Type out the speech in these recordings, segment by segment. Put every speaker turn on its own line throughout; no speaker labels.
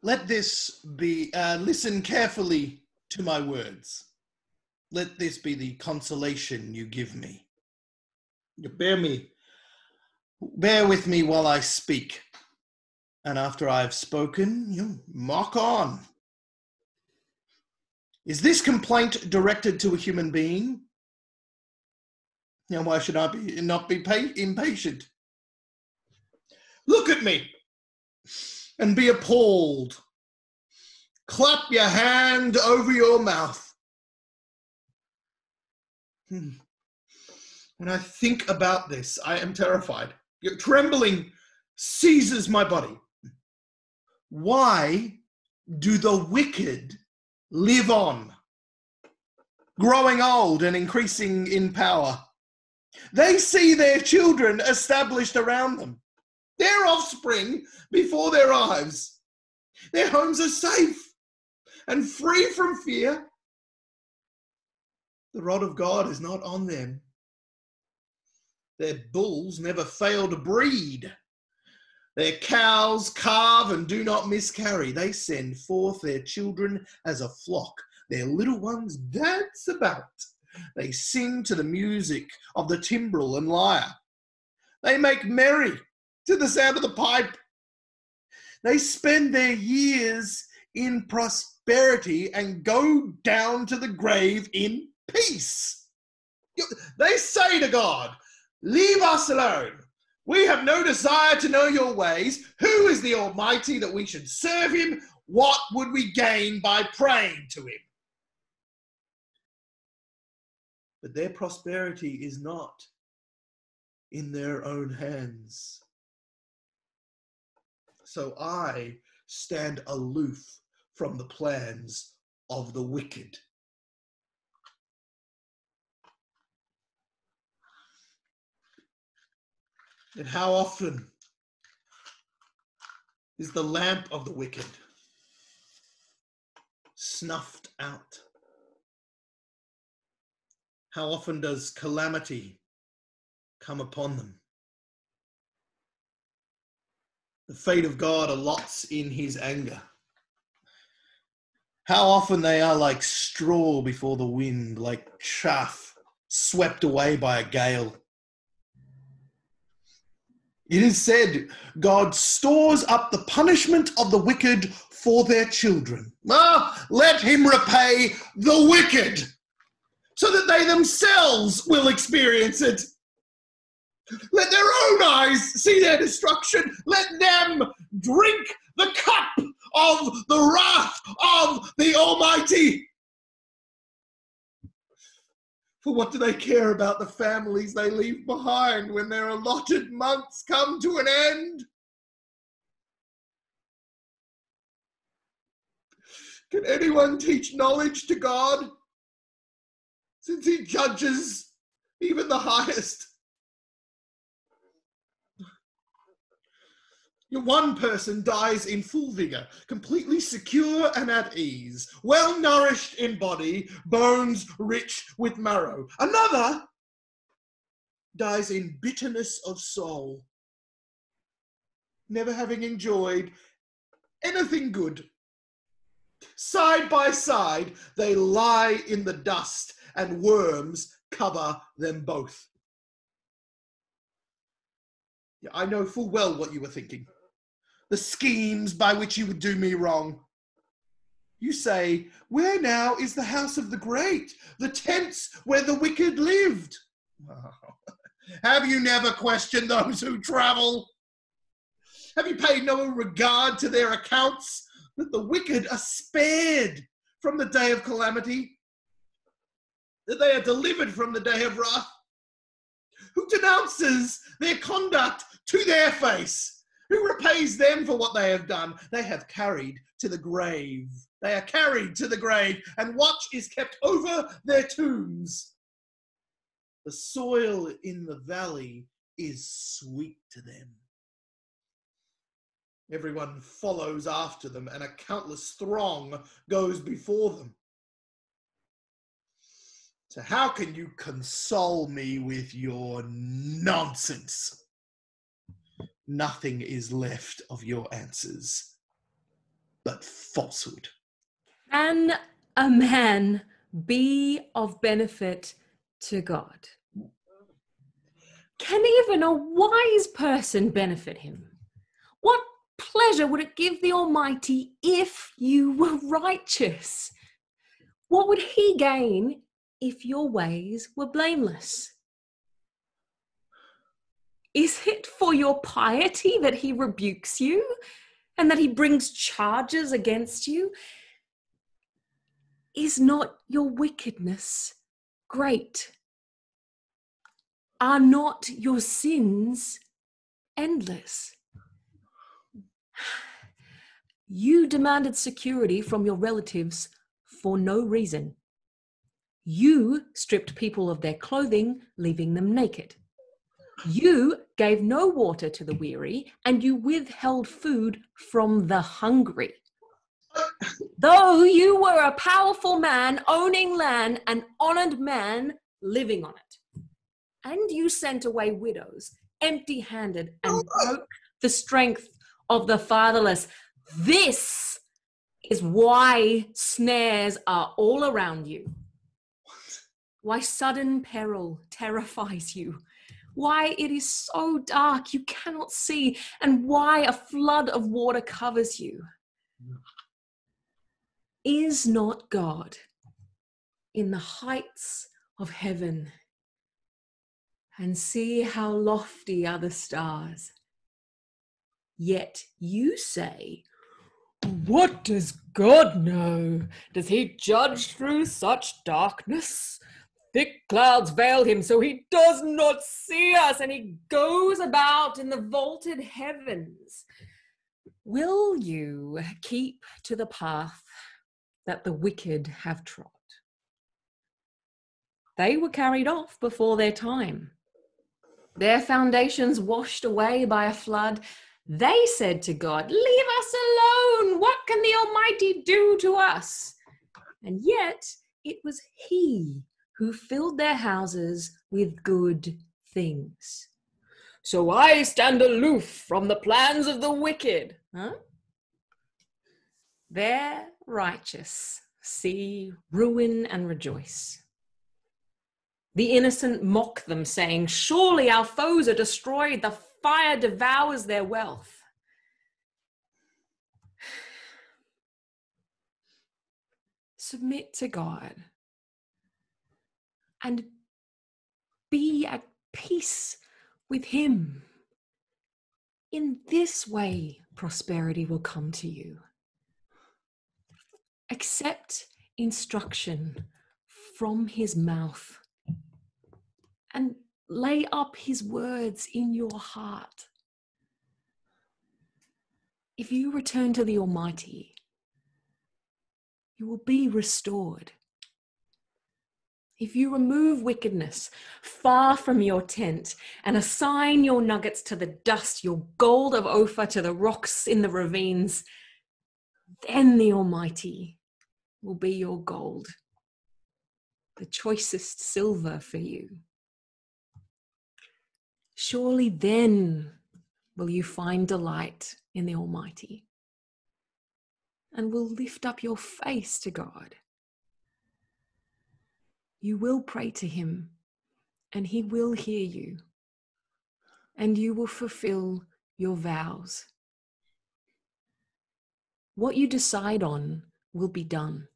Let this be, listen carefully to my words. Let this be the consolation you give me. You bear with me while I speak. And after I've spoken, you mock on. Is this complaint directed to a human being? Now, why should I not be impatient? Look at me and be appalled. Clap your hand over your mouth. When I think about this, I am terrified. Trembling seizes my body. Why do the wicked live on, growing old and increasing in power? They see their children established around them, their offspring before their eyes. Their homes are safe and free from fear. The rod of God is not on them. Their bulls never fail to breed. Their cows calve and do not miscarry. They send forth their children as a flock. Their little ones dance about. They sing to the music of the timbrel and lyre. They make merry to the sound of the pipe. They spend their years in prosperity and go down to the grave in peace. They say to God, leave us alone. We have no desire to know your ways. Who is the Almighty that we should serve him? What would we gain by praying to him? But their prosperity is not in their own hands. So I stand aloof from the plans of the wicked. And how often is the lamp of the wicked snuffed out? How often does calamity come upon them? The fate of God allots in his anger. How often they are like straw before the wind, like chaff swept away by a gale. It is said, God stores up the punishment of the wicked for their children. Let him repay the wicked so that they themselves will experience it. Let their own eyes see their destruction. Let them drink the cup of the wrath of the Almighty. For what do they care about the families they leave behind when their allotted months come to an end? Can anyone teach knowledge to God, since he judges even the highest? One person dies in full vigor, completely secure and at ease, well nourished in body, bones rich with marrow. Another dies in bitterness of soul, never having enjoyed anything good. Side by side, they lie in the dust, and worms cover them both. I know full well what you were thinking. The schemes by which you would do me wrong. You say, where now is the house of the great, the tents where the wicked lived? Oh. Have you never questioned those who travel? Have you paid no regard to their accounts, that the wicked are spared from the day of calamity, that they are delivered from the day of wrath? Who denounces their conduct to their face? Who repays them for what they have done? They have carried to the grave. They are carried to the grave, and watch is kept over their tombs. The soil in the valley is sweet to them. Everyone follows after them, and a countless throng goes before them. So how can you console me with your nonsense? Nothing is left of your answers. but falsehood.
Can a man be of benefit to God? Can even a wise person benefit him? What pleasure would it give the Almighty if you were righteous? What would he gain if your ways were blameless? Is it for your piety that he rebukes you and that he brings charges against you? Is not your wickedness great? Are not your sins endless? You demanded security from your relatives for no reason. You stripped people of their clothing, leaving them naked. You gave no water to the weary, and you withheld food from the hungry. Though you were a powerful man owning land, an honored man living on it. And you sent away widows, empty-handed, and broke the strength of the fatherless. This is why snares are all around you. Why sudden peril terrifies you. Why it is so dark you cannot see, and why a flood of water covers you. Is not God in the heights of heaven? And see how lofty are the stars. Yet you say, what does God know? Does he judge through such darkness? Thick clouds veil him, so he does not see us, and he goes about in the vaulted heavens. Will you keep to the path that the wicked have trod? They were carried off before their time. Their foundations washed away by a flood. They said to God, leave us alone. What can the Almighty do to us? And yet it was he who filled their houses with good things. So I stand aloof from the plans of the wicked. Their righteous see ruin and rejoice. The innocent mock them, saying, surely our foes are destroyed. The fire devours their wealth. Submit to God and be at peace with him. In this way, prosperity will come to you. Accept instruction from his mouth and lay up his words in your heart. If you return to the Almighty, you will be restored. If you remove wickedness far from your tent and assign your nuggets to the dust, your gold of Ophir to the rocks in the ravines, then the Almighty will be your gold, the choicest silver for you. Surely then will you find delight in the Almighty and will lift up your face to God. You will pray to him and he will hear you, and you will fulfill your vows. What you decide on will be done,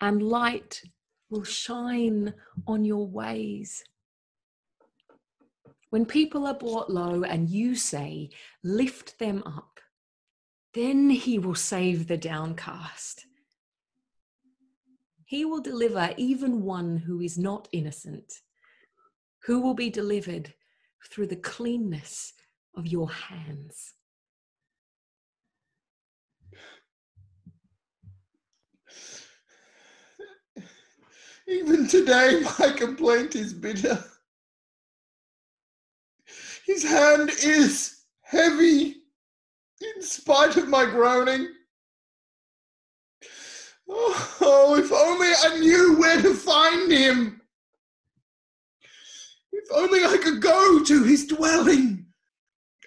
and light will shine on your ways. When people are brought low and you say, lift them up, then he will save the downcast. He will deliver even one who is not innocent, who will be delivered through the cleanness of your hands.
Even today, my complaint is bitter. His hand is heavy in spite of my groaning. Oh, if only I knew where to find him. If only I could go to his dwelling.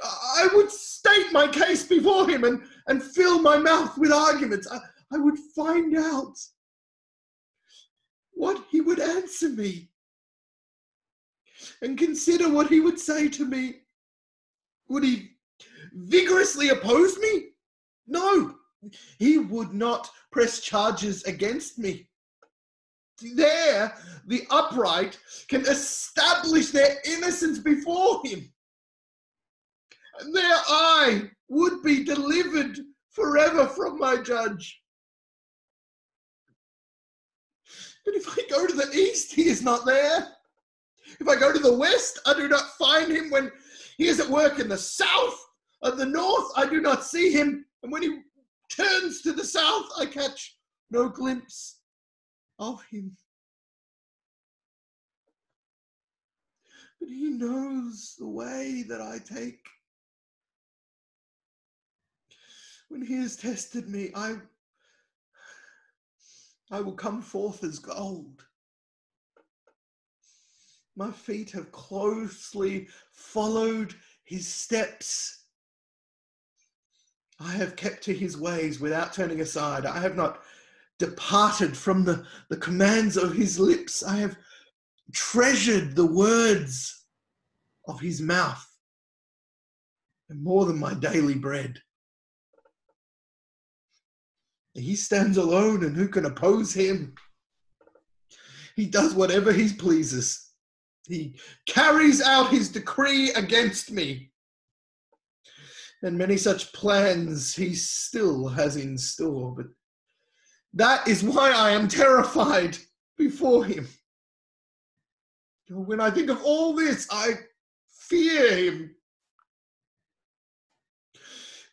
I would state my case before him and fill my mouth with arguments, I would find out what he would answer me and consider what he would say to me. Would he vigorously oppose me? No, he would not press charges against me. There, the upright can establish their innocence before him. And there I would be delivered forever from my judge. But if I go to the east, he is not there. If I go to the west, I do not find him. When he is at work in the south of the north, I do not see him. And when he turns to the south, I catch no glimpse of him. But he knows the way that I take. When he has tested me, I will come forth as gold. My feet have closely followed his steps. I have kept to his ways without turning aside. I have not departed from the commands of his lips. I have treasured the words of his mouth, and more than my daily bread. He stands alone, and who can oppose him? He does whatever he pleases. He carries out his decree against me. And many such plans he still has in store. But that is why I am terrified before him. When I think of all this, I fear him.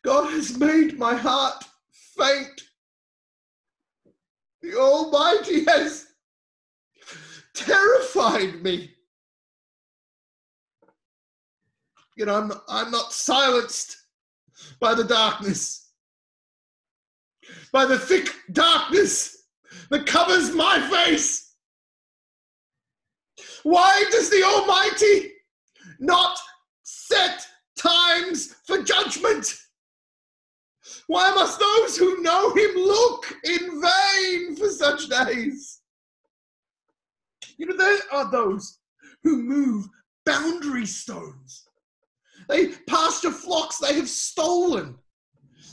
God has made my heart faint. The Almighty has terrified me. Yet I'm not silenced by the darkness, by the thick darkness that covers my face. Why does the Almighty not set times for judgment? Why must those who know him look in vain for such days? You know, there are those who move boundary stones. They pasture flocks they have stolen.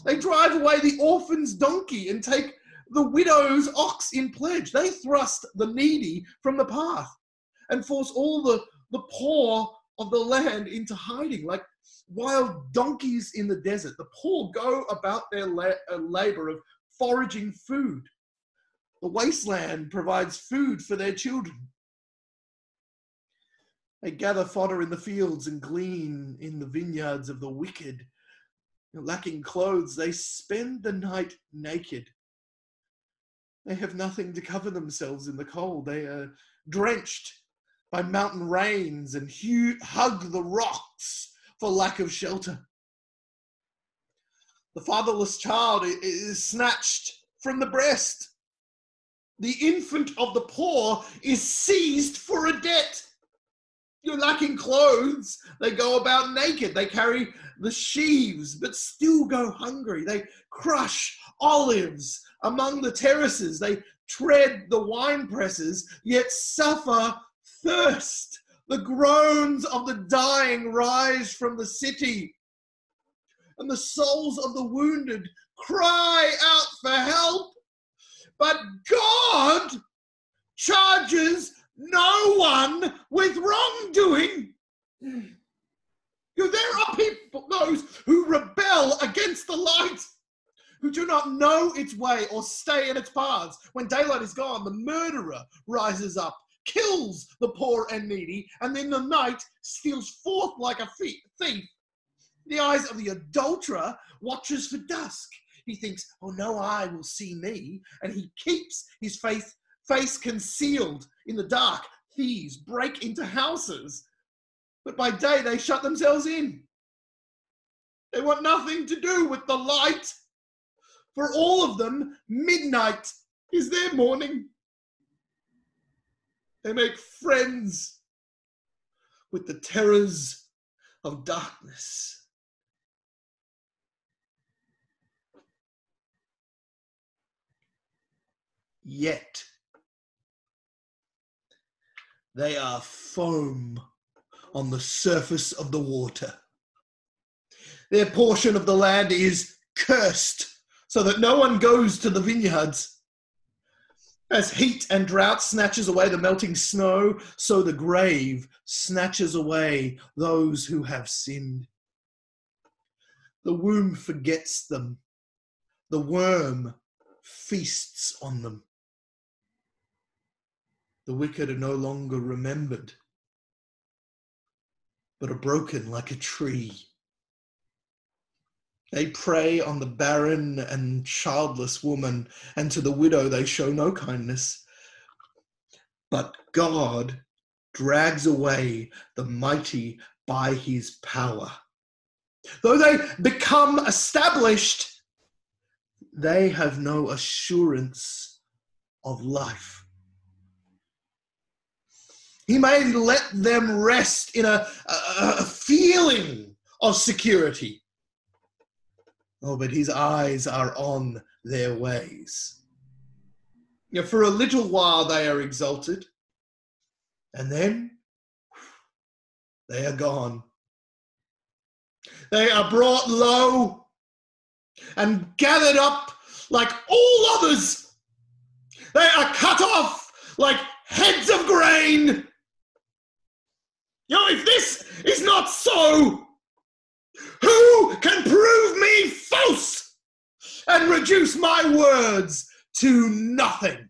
They drive away the orphan's donkey and take the widow's ox in pledge. They thrust the needy from the path and force all the poor of the land into hiding. Like wild donkeys in the desert, the poor go about their labor of foraging food. The wasteland provides food for their children. They gather fodder in the fields and glean in the vineyards of the wicked. Lacking clothes, they spend the night naked. They have nothing to cover themselves in the cold. They are drenched by mountain rains and hug the rocks for lack of shelter. The fatherless child is snatched from the breast. The infant of the poor is seized for a debt. You're lacking clothes, they go about naked. They carry the sheaves, but still go hungry. They crush olives among the terraces. They tread the wine presses, yet suffer thirst. The groans of the dying rise from the city, and the souls of the wounded cry out for help. But God charges no one with wrongdoing. There are people, those who rebel against the light, who do not know its way or stay in its paths. When daylight is gone, the murderer rises up, kills the poor and needy, and in the night steals forth like a thief. The eyes of the adulterer watches for dusk. He thinks, oh, no eye will see me, and he keeps his face concealed in the dark. Thieves break into houses, but by day they shut themselves in. They want nothing to do with the light. For all of them, midnight is their morning. They make friends with the terrors of darkness. yet. They are foam on the surface of the water. Their portion of the land is cursed, so that no one goes to the vineyards. As heat and drought snatches away the melting snow, so the grave snatches away those who have sinned. The womb forgets them. The worm feasts on them. The wicked are no longer remembered, but are broken like a tree. They prey on the barren and childless woman, and to the widow they show no kindness. But God drags away the mighty by his power. Though they become established, they have no assurance of life. He may let them rest in a feeling of security. Oh, but his eyes are on their ways. You know, for a little while they are exalted, and then they are gone. They are brought low and gathered up like all others. They are cut off like heads of grain. You know, if this is not so, who can prove me false and reduce my words to nothing?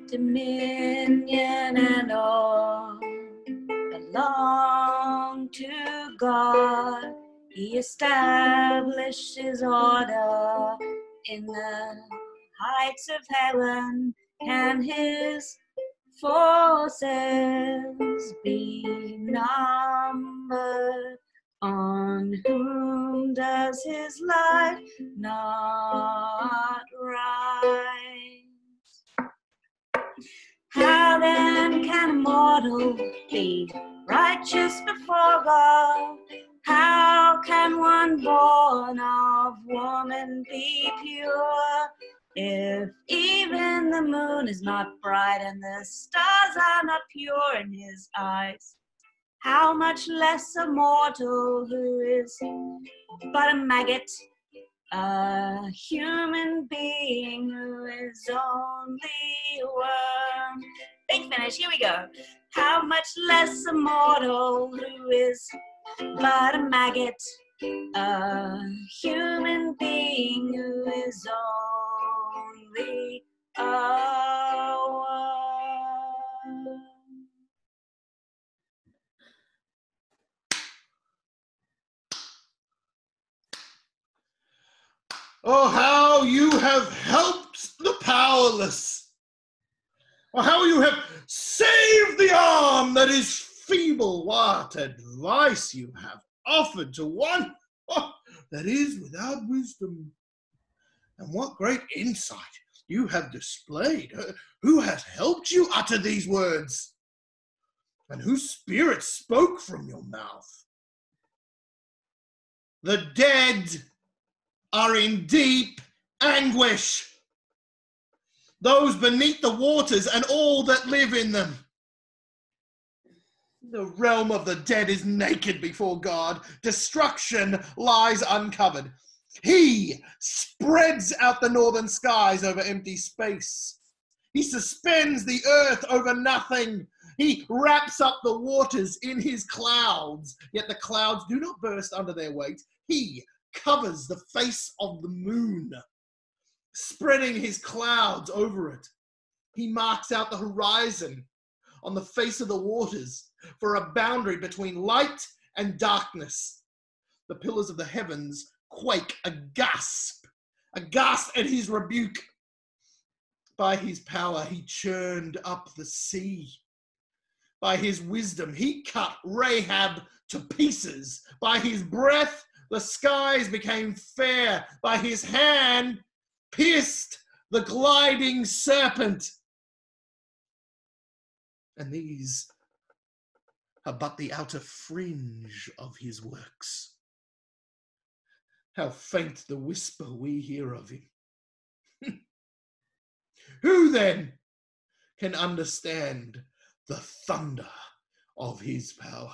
Dominion and all belong to God. He establishes order in the heights of heaven. Can his forces be numbered? On whom does his light not rise? How then can a mortal be righteous before God? How can one born of woman be pure? If even the moon is not bright and the stars are not pure in his eyes, how much less a mortal who is but a maggot, a human being who is only a worm. Big finish, here we go. How much less a mortal who is but a maggot, a human being who is only a worm.
Oh, how you have helped the powerless. Oh, how you have saved the arm that is feeble. What advice you have offered to one that is without wisdom. And what great insight you have displayed. Who has helped you utter these words? And whose spirit spoke from your mouth? The dead are in deep anguish, those beneath the waters and all that live in them. The realm of the dead is naked before God. Destruction lies uncovered. He spreads out the northern skies over empty space. He suspends the earth over nothing. He wraps up the waters in his clouds, yet the clouds do not burst under their weight. He covers the face of the moon, spreading his clouds over it. He marks out the horizon on the face of the waters for a boundary between light and darkness. The pillars of the heavens quake, aghast at his rebuke. By his power, he churned up the sea. By his wisdom, he cut Rahab to pieces. By his breath, the skies became fair. By his hand, pierced the gliding serpent. And these are but the outer fringe of his works. How faint the whisper we hear of him. Who then can understand the thunder of his power?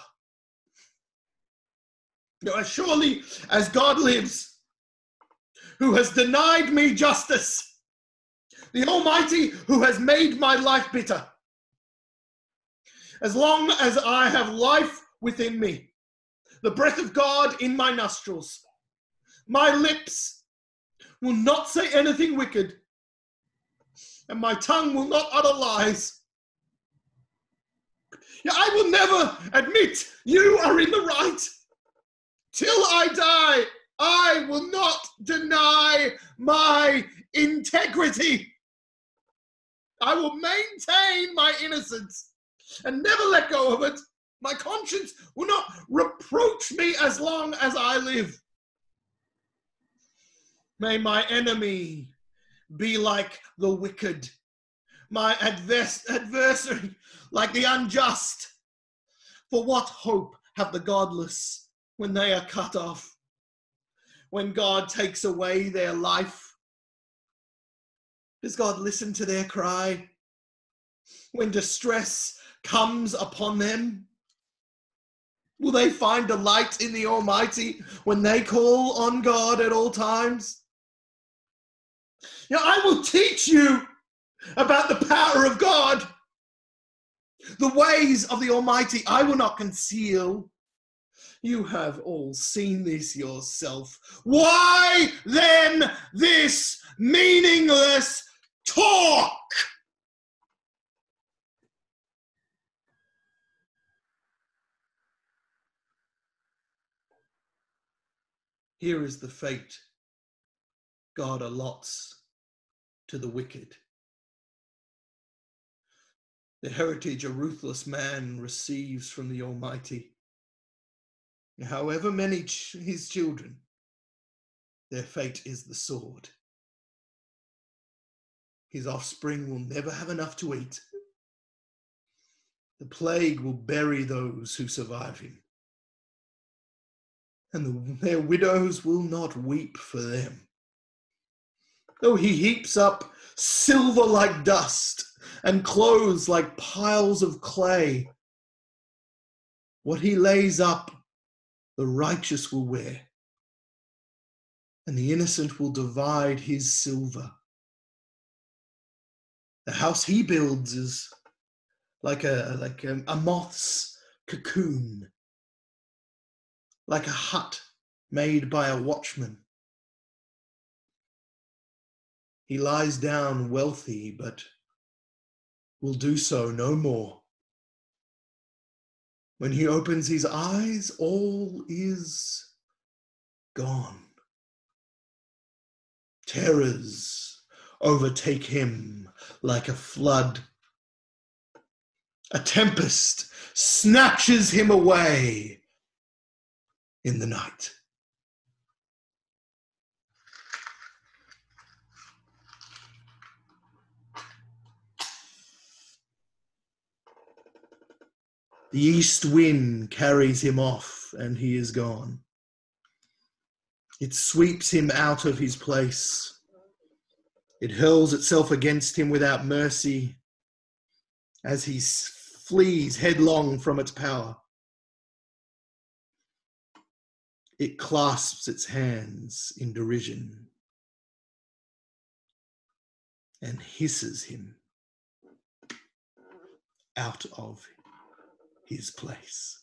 Now, as surely as God lives, who has denied me justice, the Almighty who has made my life bitter, as long as I have life within me, the breath of God in my nostrils, my lips will not say anything wicked, and my tongue will not utter lies. Yeah, I will never admit you are in the right. Till I die, I will not deny my integrity. I will maintain my innocence and never let go of it. My conscience will not reproach me as long as I live. May my enemy be like the wicked, my adversary like the unjust. For what hope have the godless when they are cut off? When God takes away their life, does God listen to their cry? When distress comes upon them, will they find delight in the Almighty when they call on God at all times? I will teach you about the power of God. The ways of the Almighty I will not conceal. You have all seen this yourself. Why then this meaningless talk? Here is the fate God allots to the wicked. The heritage a ruthless man receives from the Almighty. However many his children, their fate is the sword. His offspring will never have enough to eat. The plague will bury those who survive him, and their widows will not weep for them. Though he heaps up silver like dust and clothes like piles of clay, what he lays up, the righteous will wear, and the innocent will divide his silver. The house he builds is like a moth's cocoon, like a hut made by a watchman. He lies down wealthy, but will do so no more. When he opens his eyes, all is gone. Terrors overtake him like a flood. A tempest snatches him away in the night. The east wind carries him off, and he is gone. It sweeps him out of his place. It hurls itself against him without mercy as he flees headlong from its power. It clasps its hands in derision and hisses him out of his place.